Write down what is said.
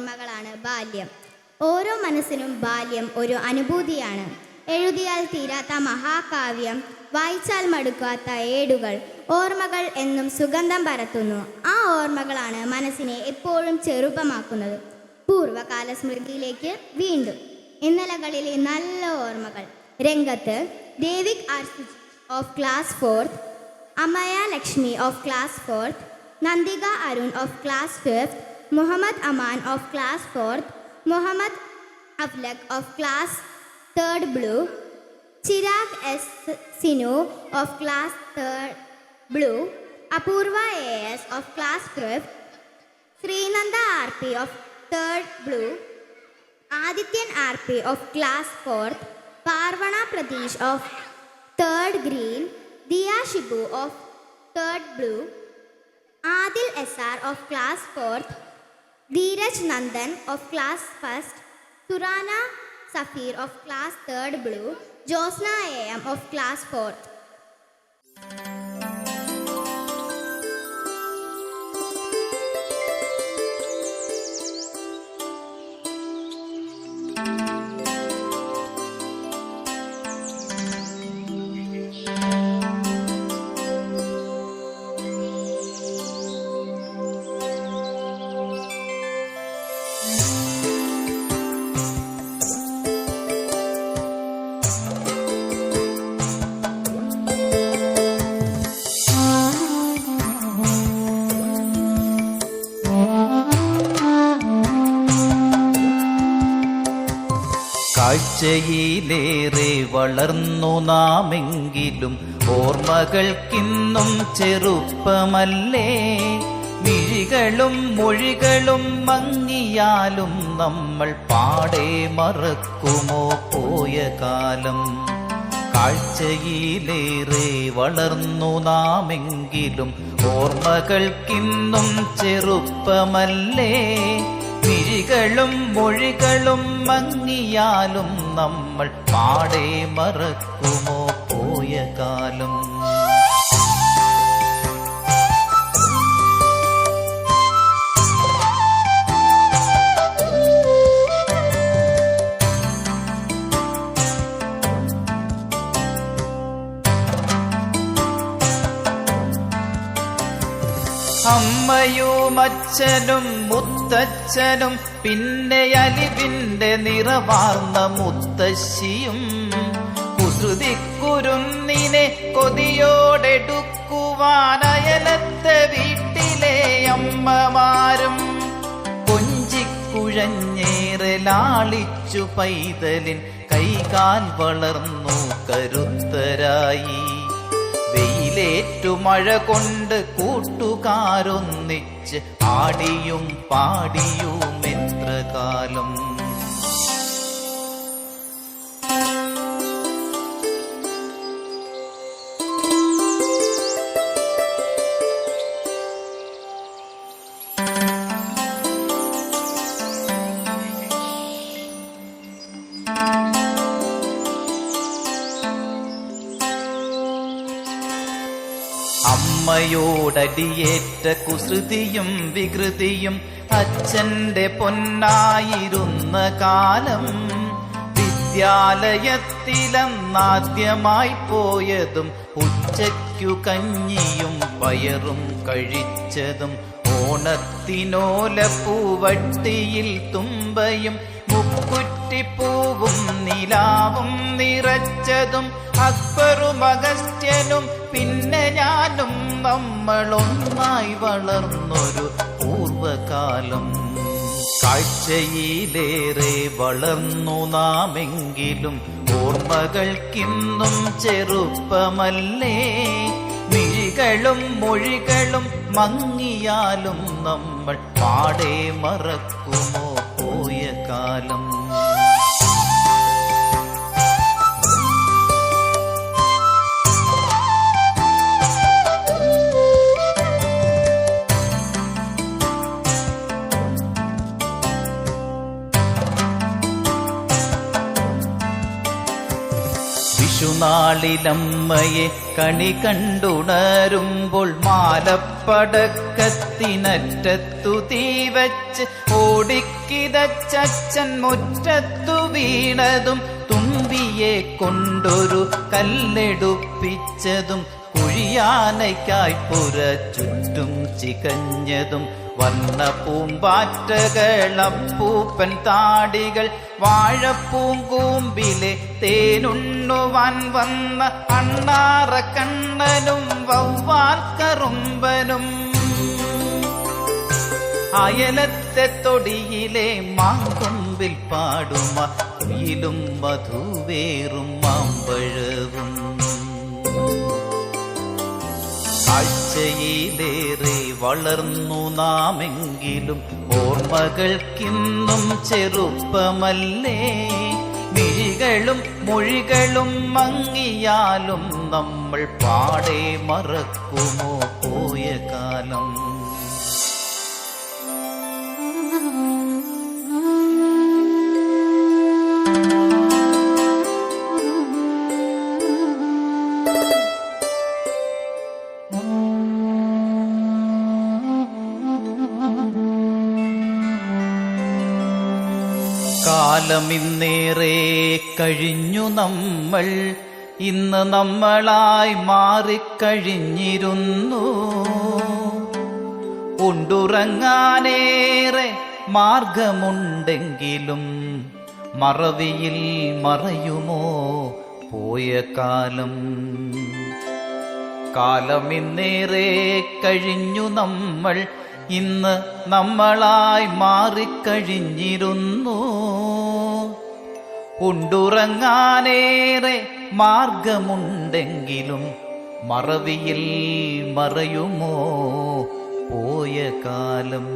ഓർമ്മകളാണ് ബാല്യം. ഓരോ മനസ്സിനും ബാല്യം ഒരു അനുഭൂതിയാണ്. എഴുതിയാൽ തീരാത്ത മഹാകാവ്യം, വായിച്ചാൽ മടുക്കാത്ത ഏടുകൾ. ഓർമ്മകൾ എന്നും സുഗന്ധം പരത്തുന്നു. ആ ഓർമ്മകളാണ് മനസ്സിനെ എപ്പോഴും ചെറുപ്പമാക്കുന്നത്. പൂർവ്വകാല സ്മൃതിയിലേക്ക് വീണ്ടും. ഇന്നലകളിലെ നല്ല ഓർമ്മകൾ. രംഗത്ത് Devik Arsij of class 4th, Amaya Lakshmi of class 4th, Nandika Arun of class 5th, Muhammad Aman of class 4th, Muhammad Aflaq of class 3rd blue, Chirag S Sinu of class 3rd blue, Apoorva AS of class 5th, Sreenanda RP of 3rd blue, Adithyan RP of class 4th, Parvana Pratheesh of 3rd green, Diya Shibu of 3rd blue, Adil SR of class 4th, Dheeraj Nandan of class 1st, Surana Safeer of class 3rd blue, Josna AM of class 4th. കാഴ്ചയിലേറെ വളർന്നു നാമെങ്കിലും ഓർമ്മകൾക്കിന്നും ചെറുപ്പമല്ലേ. മിഴികളും മൊഴികളും മങ്ങിയാലും നമ്മൾ പാടെ മറക്കുമോ പോയ കാലം. കാഴ്ചയിലേറെ വളർന്നു നാമെങ്കിലും ഓർമ്മകൾക്കിന്നും ചെറുപ്പമല്ലേ. മിഴികളും മൊഴികളും മങ്ങിയാലും നമ്മൾ പാടെ മറക്കുമോ പോയ കാലം. അമ്മയും അച്ഛനും മുത്തച്ഛനും പിന്നെ അലിവിന്റെ നിറവാർന്ന മുത്തശ്ശിയും കുസൃതിക്കുരുന്നിനെ കൊതിയോടെടുക്കുവാനയലത്തെ വീട്ടിലെ അമ്മമാരും കൊഞ്ചിക്കുഴഞ്ഞേറെ ലാളിച്ചു പൈതലിൻ കൈകാൽ വളർന്നു കരുത്തരായി. വെയിലേറ്റു മഴ കൊണ്ട് കൂട്ടുകാരൊന്നിച്ച് ആടിയും പാടിയും എത്ര കാലം. അമ്മയോടടിയേറ്റ കുസൃതിയും വികൃതിയും അച്ഛന്റെ പൊന്നായിരുന്ന കാലം. വിദ്യാലയത്തിലെന്നാദ്യമായി പോയതും ഉച്ചയ്ക്കു കഞ്ഞിയും പയറും കഴിച്ചതും ഓണത്തിനോലപ്പൂവട്ടിയിൽ തുമ്പയും മുക്കുറ്റിപ്പൂവും നിലാവും നിറച്ചതും അക്ബറും അഗസ്ത്യനും പിന്നെ ഞാനും നമ്മളൊന്നായി വളർന്നൊരു പൂർവകാലം. കാഴ്ചയിലേറെ വളർന്നു നാമെങ്കിലും ഓർമ്മകൾക്കിന്നും ചെറുപ്പമല്ലേ. മിഴികളും മൊഴികളും മങ്ങിയാലും നമ്മൾ പാടെ മറക്കുമോ പോയ കാലം. വിഷുനാളിലമ്മയെ കണി കണ്ടുണരുമ്പോൾ മാലപ്പ പടക്കത്തിനറ്റത്തു തീവച്ച് ഓടിക്കിതച്ചൻ മുറ്റത്തു വീണതും തുമ്പിയെ കൊണ്ടൊരു കല്ലെടുപ്പിച്ചതും കുഴിയാനയ്ക്കായി പുര ചുറ്റും ചികഞ്ഞതും വന്ന പൂമ്പാറ്റകളപ്പൂപ്പൻ താടികൾ വാഴപ്പൂങ്കൂമ്പിലെ തേനുണ്ണുവാൻ വന്ന അണ്ണാറ കണ്ണനും വവ്വാൽ കറുമ്പനും അയലത്തെ തൊടിയിലെ മാങ്കൊമ്പിൽ പാടുമ കുയിലും മധുവേറും മാമ്പഴവും കാഴ്ചയിലേറെ വളർന്നു നാമെങ്കിലും ഓർമ്മകൾക്കിന്നും ചെറുപ്പമല്ലേ മിഴികളും മൊഴികളും മങ്ങിയാലും നമ്മൾ പാടെ മറക്കുമോ പോയ കാലം. കാലമിന്നേറെ കഴിഞ്ഞു നമ്മൾ ഇന്ന് നമ്മളായി മാറിക്കഴിഞ്ഞിരുന്നു. ഉണ്ടുറങ്ങാനേറെ മാർഗമുണ്ടെങ്കിലും മറവിയിൽ മറയുമോ പോയ കാലം. കാലമിന്നേറെ കഴിഞ്ഞു നമ്മൾ ഇന്ന് നമ്മളായി മാറിക്കഴിഞ്ഞിരുന്നു. ഉണ്ടുറങ്ങാനേറെ മാർഗമുണ്ടെങ്കിലും മറവിയിൽ മറയുമോ പോയ കാലം.